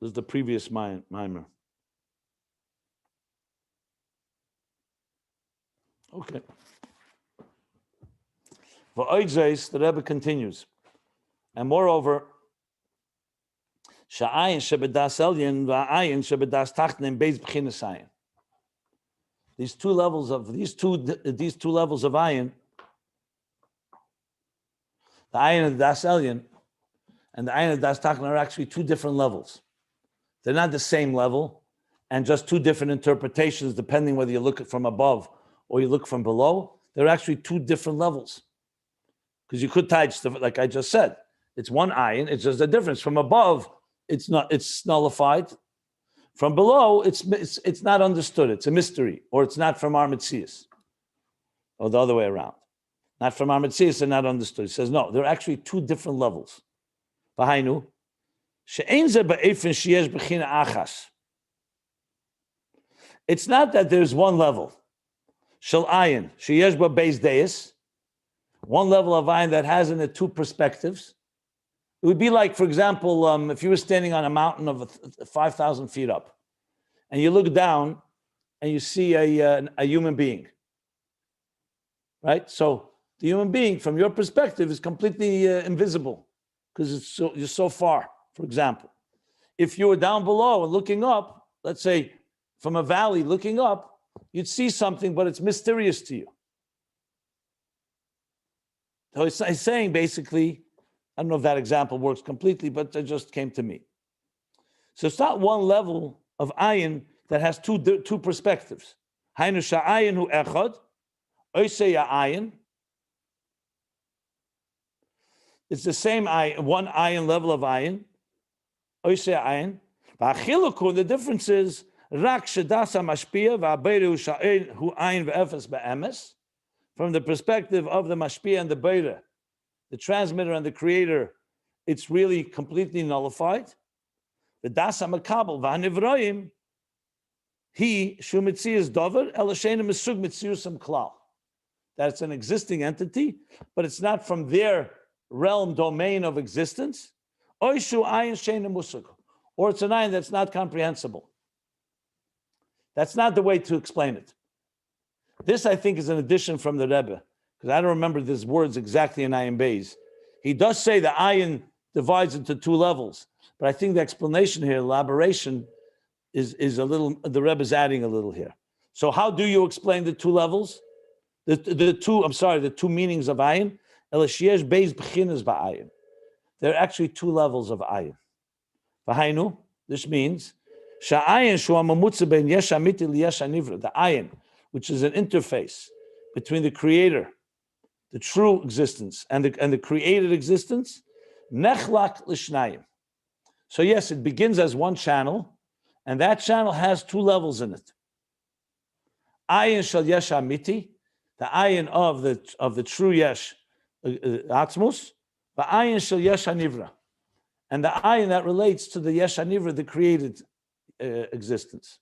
This is the previous Maamar. Okay. For Atzeres, the Rebbe continues. And moreover, Sha'ayin shebedas elyon va'ayin shebedas tachten beis b'chinas ayin. These two levels of ayin, the ayin of das elyon and the ayin of das tachten are actually two different levels. They're not the same level, and just two different interpretations depending whether you look from above or you look from below. They're actually two different levels. Because you could tie stuff like I just said. It's one ayin, it's just a difference. From above, it's nullified. From below, it's not understood. It's a mystery, or it's not from our Metzias, or the other way around. Not from our Metzias and not understood. He says no. They're actually two different levels. V'hainu she'ein ze ba'efen sheyesh b'china achas. It's not that there's one level. Shel ayin sheyesh ba beis deis. One level of ayin that has in it two perspectives. It would be like, for example, if you were standing on a mountain of 5,000 feet up, and you look down and you see a human being, right? So the human being, from your perspective, is completely invisible because you're so far, for example. If you were down below and looking up, let's say from a valley looking up, you'd see something, but it's mysterious to you. So he's saying basically, I don't know if that example works completely, but it just came to me. So it's not one level of ayin that has two perspectives. Hainu sha'ayin hu echad, oisei ayin. It's the same ayin, one ayin level of ayin, oisei ayin. V'achiluku, the difference is rak shedasa mashpia v'abeira hu ayin v'efes be'emes. From the perspective of the mashpia and the beira, the transmitter and the creator, it's really completely nullified. The dasa makabel v'hanivroim, he shumitzias dover elashena mesug mitziusam klal. That's an existing entity, but it's not from their realm domain of existence. Oishu ayin shena musug, or it's an ayin that's not comprehensible. That's not the way to explain it. This, I think, is an addition from the Rebbe, because I don't remember these words exactly in Ayin Beis. He does say the Ayin divides into two levels, but I think the explanation here, elaboration, is a little, the Rebbe is adding a little here. So how do you explain the two levels? The two meanings of Ayin? Yesh Beis b'chinas ba'ayin. There are actually two levels of Ayin. V'hainu, this means, sha'ayin shu ha'mamutza ben Yesh HaAmiti liYesh HaNivra, the Ayin, which is an interface between the creator, the true existence, and the created existence, nechlak l'shnayim. So yes, it begins as one channel, and that channel has two levels in it. Ayin shel Yesh HaAmiti, the ayin of the true Yesh Atzmus, the ayin shel Yesh HaNivra, and the ayin that relates to the Yesh HaNivra, the created existence.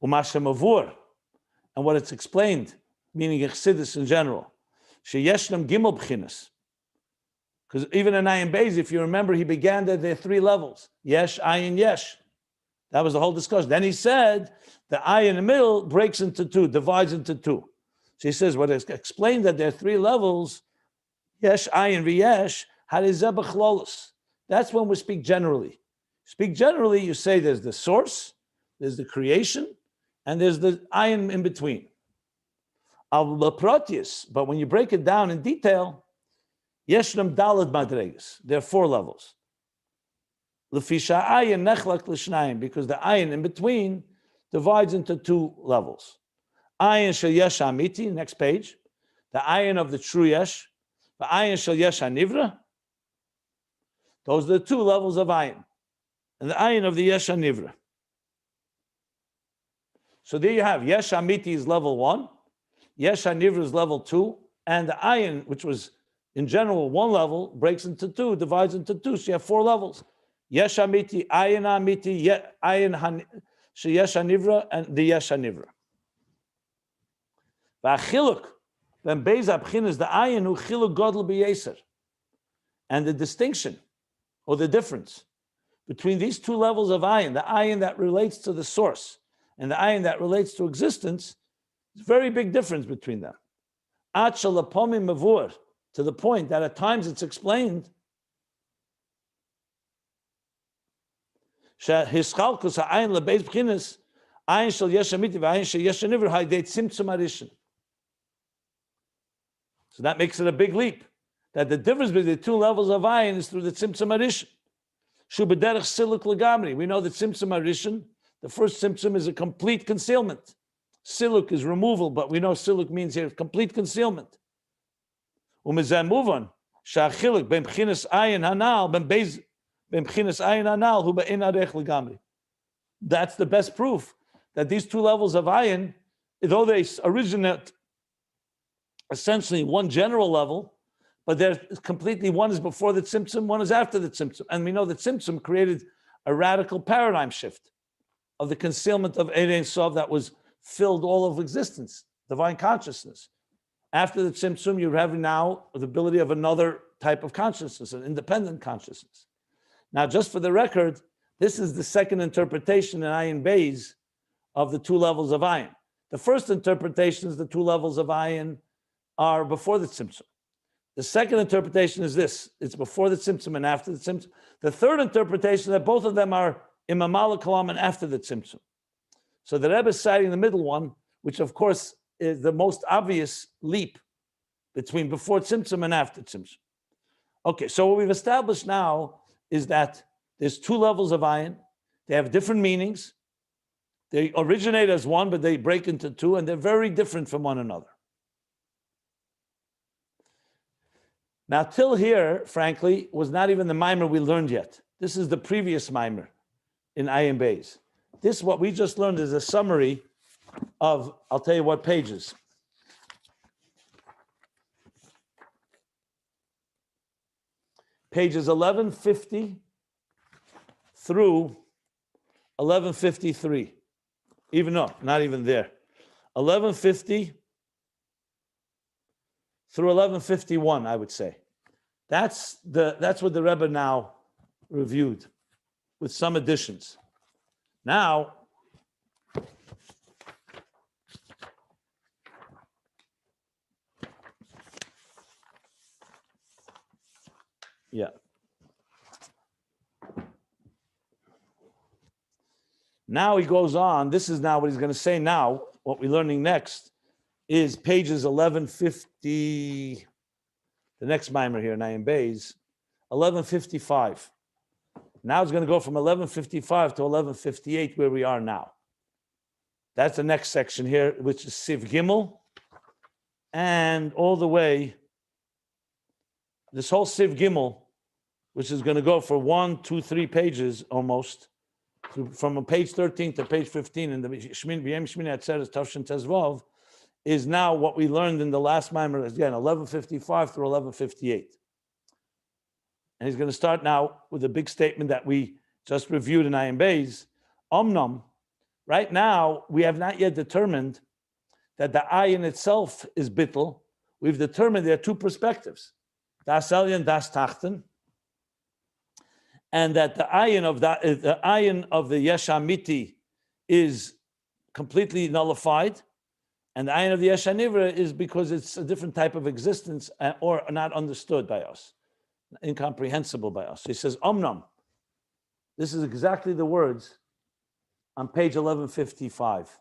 Umashem and what it's explained, meaning Chassidus in general, sheyeshnam gimel b'chinas. Because even in Ayin Beis, if you remember, he began that there are three levels: Yesh, Ayin, Yesh. That was the whole discussion. Then he said the Ayin in the middle breaks into two, divides into two. So he says what is explained that there are three levels: Yesh, Ayin, v'Yesh. Harizeh b'chlolos. That's when we speak generally. Speak generally, you say there's the source, there's the creation, and there's the ayin in between. But when you break it down in detail, yeshnam dalad madregas. There are four levels. Lefisha ayin nechlak l'shnayim, because the ayin in between divides into two levels. Ayin shel Yesh HaAmiti, next page. The ayin of the true Yesh. The ayin shel Yesh HaNivra. Those are the two levels of ayin. And the ayin of the Yesh HaNivra. So there you have Yesh HaAmiti is level 1, Yesh HaNivra is level 2, and the Ayin, which was in general one level, breaks into two, divides into two. So you have four levels: Yesh HaAmiti, Ayin HaAmiti, Ayin Yesh HaNivra, and the Yesh HaNivra. V'achiluk, then Beis HaBchin is the Ayin who chiluk godel b'yeser, and the distinction or the difference between these two levels of Ayin, the Ayin that relates to the source and the ayin that relates to existence, there's a very big difference between them. To the point that at times it's explained so that makes it a big leap, that the difference between the two levels of ayin is through the tzimtzum arishin. We know that tzimtzum arishin, the first symptom is a complete concealment. Siluk is removal, but we know siluk means here complete concealment. Move on. That's the best proof that these two levels of ayin, though they originate essentially one general level, but they're completely, one is before the tzimtzum, one is after the tzimtzum. And we know that tzimtzum created a radical paradigm shift of the concealment of Ein Sof that was filled all of existence, divine consciousness. After the tzimtzum, you have now the ability of another type of consciousness, an independent consciousness. Now, just for the record, this is the second interpretation in Ayin Beis of the two levels of Ayin. The first interpretation is the two levels of Ayin are before the tzimtzum. The second interpretation is this: it's before the tzimtzum and after the tzimtzum. The third interpretation is that both of them are imam al kalam and after the tzimtzum. So the Rebbe is citing the middle one, which of course is the most obvious leap between before Tzimtzum and after Tzimtzum. Okay, so what we've established now is that there's two levels of Ayin. They have different meanings. They originate as one, but they break into two, and they're very different from one another. Now, till here, frankly, was not even the Maamar we learned yet. This is the previous Maamar in Ayin Beis. This, what we just learned, is a summary of, I'll tell you what pages. Pages 1150 through 1153. Even no, not even there. 1150 through 1151, I would say. That's what the Rebbe now reviewed, with some additions. Now, yeah. Now he goes on. This is now what he's going to say now. What we're learning next is pages 1150. The next Maamar here in Ayin Beis, 1155. Now it's going to go from 1155 to 1158, where we are now. That's the next section here, which is Siv Gimel, and all the way, this whole Siv Gimel, which is going to go for 1, 2, 3 pages almost, from page 13 to page 15 in the BaYom Shemini Atzeres Tavshin Tezvav, is now what we learned in the last Maamar, again, 1155 through 1158. And he's going to start now with a big statement that we just reviewed in Ayin Beis. Omnom, right now, we have not yet determined that the Ayin itself is Bittul. We've determined there are two perspectives, Das Elyon, Das Tachten, and that the Ayin of the Yesh HaAmiti is completely nullified, and the Ayin of the Yesh HaNivra is because it's a different type of existence or not understood by us, incomprehensible by us. He says, Omnam. This is exactly the words on page 1155.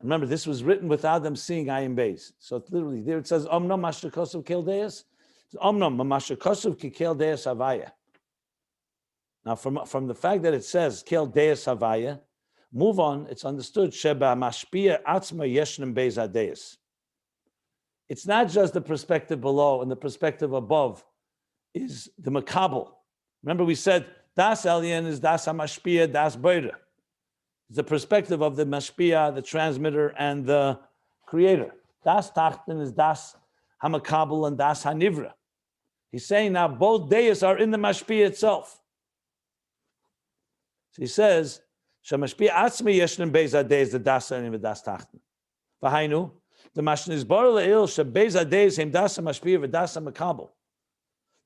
Remember, this was written without them seeing Ayin Beis. So it's literally there it says, Omnam Mashakosov Keldeas. Omnam Mashakosov Keldeas Havaya. Now, from the fact that it says Keldeas Havaya, move on, it's understood, Sheba Mashpia Atzma Yeshnem Beis Adeis. It's not just the perspective below and the perspective above is the makabel. Remember we said, Das Elyon is Das HaMashpia, Das Beira. It's the perspective of the Mashpia, the transmitter, and the creator. Das Tachten is Das HaMakabel and Das HaNivra. He's saying now both Deis are in the Mashpia itself. So he says, Shemashpia Atzmi Yeshnem Beis Adeis, the Das Elyon and Das Tachten. V'hainu, the Mashne is Bar Le'il, She Beis Adeis, Hem Das HaMashpia, V'Das HaMakabel.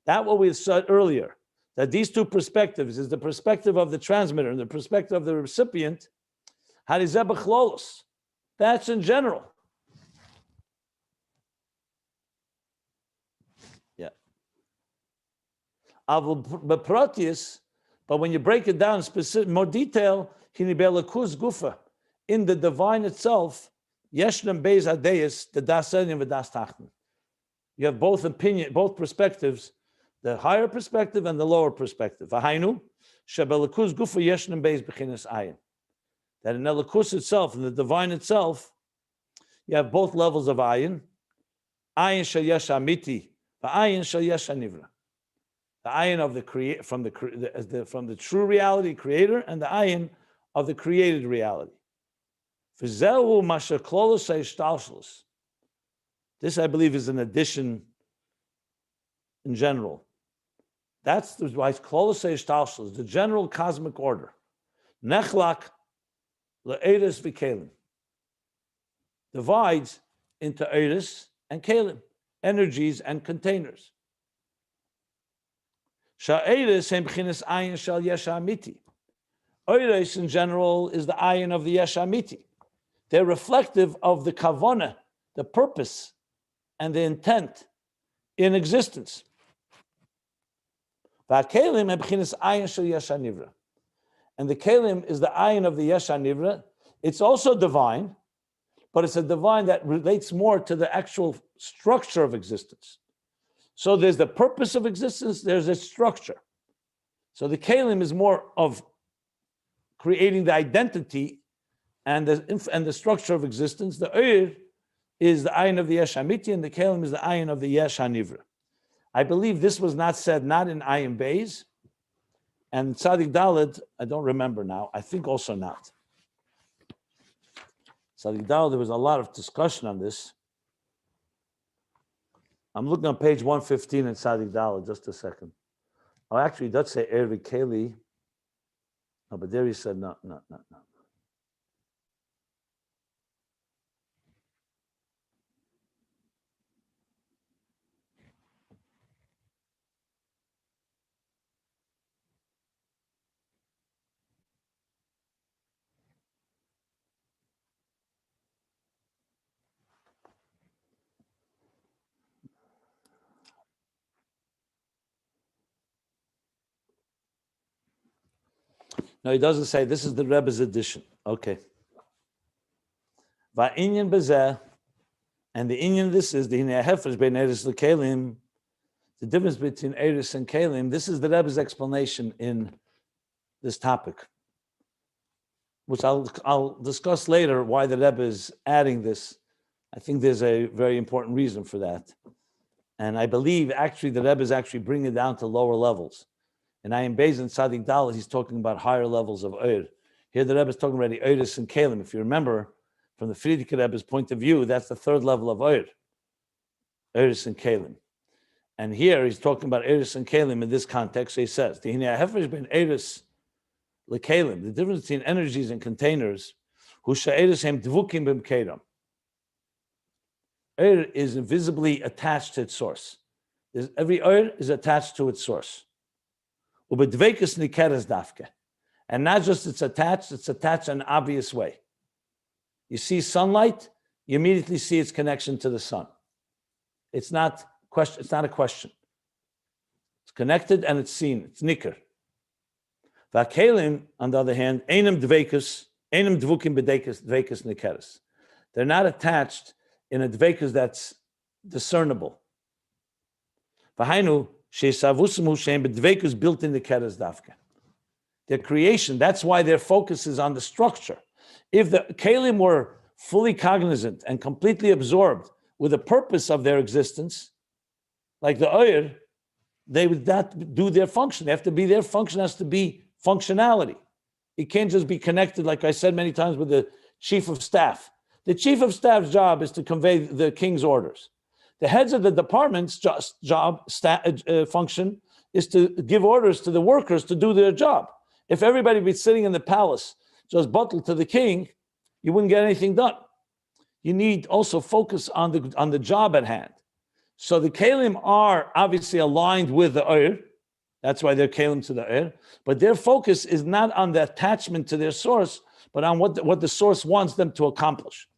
That what we said earlier, that these two perspectives is the perspective of the transmitter and the perspective of the recipient. That's in general. Yeah. But when you break it down in specific, more detail, in the divine itself, Yeshnem Beis Adeis, the Das Elyon and Das Tachten. You have both both perspectives, the higher perspective and the lower perspective. V'hainu, shebelakus gufa yeshnem beis b'chinas ayin. That in Elikus itself, in the divine itself, you have both levels of ayin. Ayin shel Yesh HaAmiti, v'ayin shel Yesh HaNivra. The ayin of the from the true reality, creator, and the ayin of the created reality. V'zehu masher klolos ha'ishtalshlus. This, I believe, is an addition in general. That's why it's close to the general cosmic order. Nechlak le'eres v'kelim. Divides into eres and kelim, energies and containers. Sha'eres hem b'chinas ayin shal Yesh HaAmiti. Eres in general is the ayin of the Yesh HaAmiti. They're reflective of the kavana, the purpose and the intent in existence. And the kelim is the ayin of the Yesh HaNivra. It's also divine, but it's a divine that relates more to the actual structure of existence. So there's the purpose of existence, there's its structure. So the Kalim is more of creating the identity and the structure of existence. The Oyer is the Ayin of the Yesh HaAmiti, and the Kalim is the Ayin of the Yesh HaNivra. I believe this was not said, not in Ayin Beis, and Tzadik Dalet, I don't remember now, I think also not. Tzadik Dalet, there was a lot of discussion on this. I'm looking on page 115 in Tzadik Dalet, just a second. Oh, actually, it does say Ervi Keli. No, but there he said no. No, he doesn't say. This is the Rebbe's edition. Okay. Va'inyan bezeh, and the inyan, this is the hinei hefesh bein eris l'kelim, the difference between eris and kelim. This is the Rebbe's explanation in this topic, which I'll discuss later why the Rebbe is adding this. I think there's a very important reason for that. And I believe actually the Rebbe is actually bringing it down to lower levels. And Ayin Beis and Tzadik Dalet, he's talking about higher levels of Oyer. Here the Rebbe is talking about the Oyeris and Kalim. If you remember, from the Friedrich Rebbe's point of view, that's the third level of Oyer, Oyeris and Kalim. And here he's talking about Oyeris and Kalim in this context. So he says, the difference between energies and containers, Oyer is invisibly attached to its source. Every Oyer is attached to its source. And not just it's attached in an obvious way. You see sunlight, you immediately see its connection to the sun. It's not a question. It's connected and it's seen. It's nicker. Va'kelim, on the other hand, einam dvukim b'dvekus nikeres. They're not attached in a dvekus that's discernible. V'hainu she'savusim shem b'dvekus built in the keres dafka. Their creation, that's why their focus is on the structure. If the kelim were fully cognizant and completely absorbed with the purpose of their existence, like the Oyer, they would not do their function. They have to be, their function has to be functionality. It can't just be connected, like I said many times, with the chief of staff. The chief of staff's job is to convey the king's orders. The heads of the department's function is to give orders to the workers to do their job. If everybody be sitting in the palace just buttled to the king, you wouldn't get anything done. You need also focus on the job at hand. So the Kalim are obviously aligned with the Oyer. That's why they're Kalim to the Oyer. But their focus is not on the attachment to their source, but on what the source wants them to accomplish.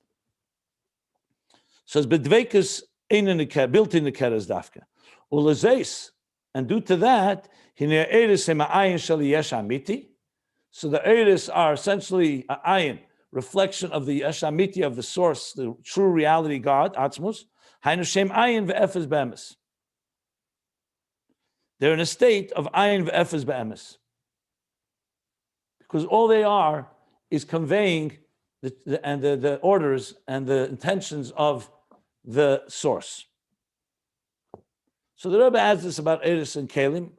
So it's bedvekus built in the keres dafka. Ulezeis, and due to that, hine eris ema ayin shel yesh hamiti. So the eris are essentially ayin, reflection of the yesh hamiti, of the source, the true reality God, Atzmus. Hainu shem ayin ve'efes be'emes. They're in a state of ayin ve'efes be'emes, because all they are is conveying the orders and the intentions of the source. So the Rebbe adds this about Eris and Kalim,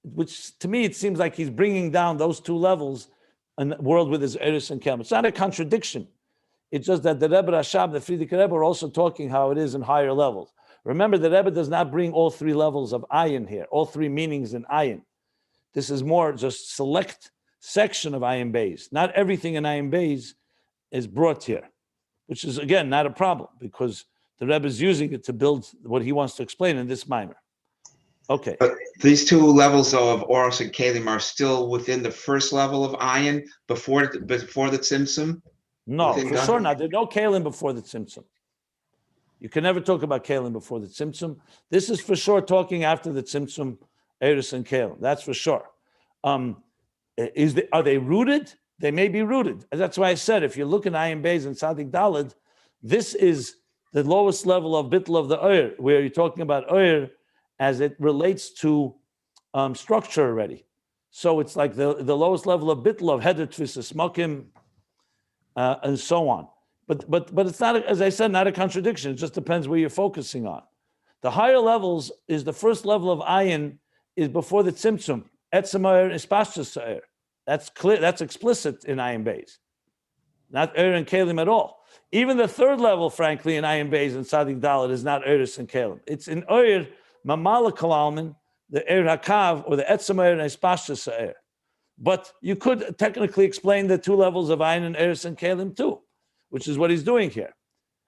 which to me it seems like he's bringing down those two levels in the world with his Eris and Kalim. It's not a contradiction. It's just that the Rebbe Rashab, the Friedrich Rebbe, are also talking how it is in higher levels. Remember, the Rebbe does not bring all three levels of Ayin here, all three meanings in Ayin. This is more just select section of Ayin Beis. Not everything in Ayin Beis is brought here, which is, again, not a problem, because the Rebbe is using it to build what he wants to explain in this Maamar. Okay. But these two levels of Oros and Kalim are still within the first level of Ayin before the Tzimtzum? No, for sure not. There's no Kalim before the Tzimtzum. You can never talk about Kalim before the Tzimtzum. This is for sure talking after the Tzimtzum, Eris and Kalim. That's for sure. Are they rooted? They may be rooted. That's why I said, if you look in Ayin Beis and Tzadik Dalet, This is the lowest level of bittul of the Oyer, where you're talking about Oyer as it relates to structure already. So it's like the lowest level of bittul of heder tfisas makim and so on. But it's not, as I said, not a contradiction. It just depends where you're focusing on. The higher levels is the first level of ayin is before the tzimtzum. Etzem Oyer is pashtus Oyer. That's clear. That's explicit in Ayin Beis. Not Oyer and Kalim at all. Even the third level, frankly, in Ayin Beis and Tzadik Dalet is not Oyer and Kalim. It's in Oyer Mamala Kalalman, the Oyer Hakav or the Etzem Oyer and Espashtus Oyer. But you could technically explain the two levels of Ayin and Oyer and Kalim too, which is what he's doing here.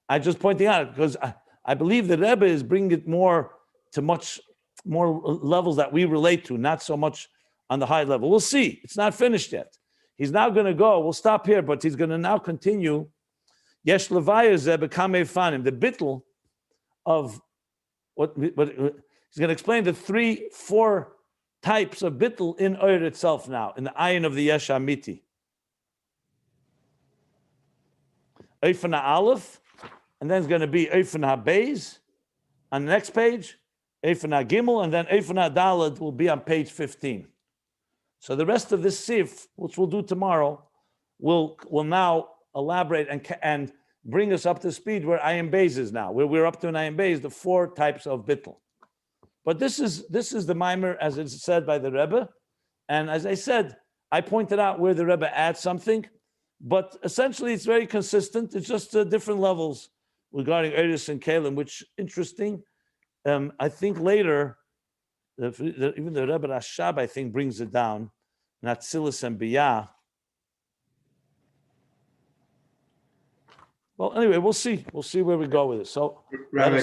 I'm just pointing out because I believe the Rebbe is bringing it more to much more levels that we relate to, not so much on the high level. We'll see. It's not finished yet. He's now going to go. We'll stop here, but he's going to now continue. Yesh levaya ze bekame fanim, the bittul of what he's going to explain the 3-4 types of bittul in Oyer itself now, in the ayin of the Yesh HaAmiti. Eifana Aleph, and then it's going to be Eifana Beis on the next page, Eifana Gimel, and then Eifana Daled will be on page 15. So the rest of this sif, which we'll do tomorrow, will now elaborate and bring us up to speed where Ayin Beis is now, where we're up to in Ayin Beis, the 4 types of bittul. But this is the Maamar as it's said by the Rebbe, and as I said, I pointed out where the Rebbe adds something, but essentially it's very consistent. It's just different levels regarding Eretz and Kalim, which interesting. I think later, even the Rebbe Rashab, I think, brings it down, not Atzeres and Biyah. Well, anyway, we'll see. We'll see where we go with it. So, Rabbi,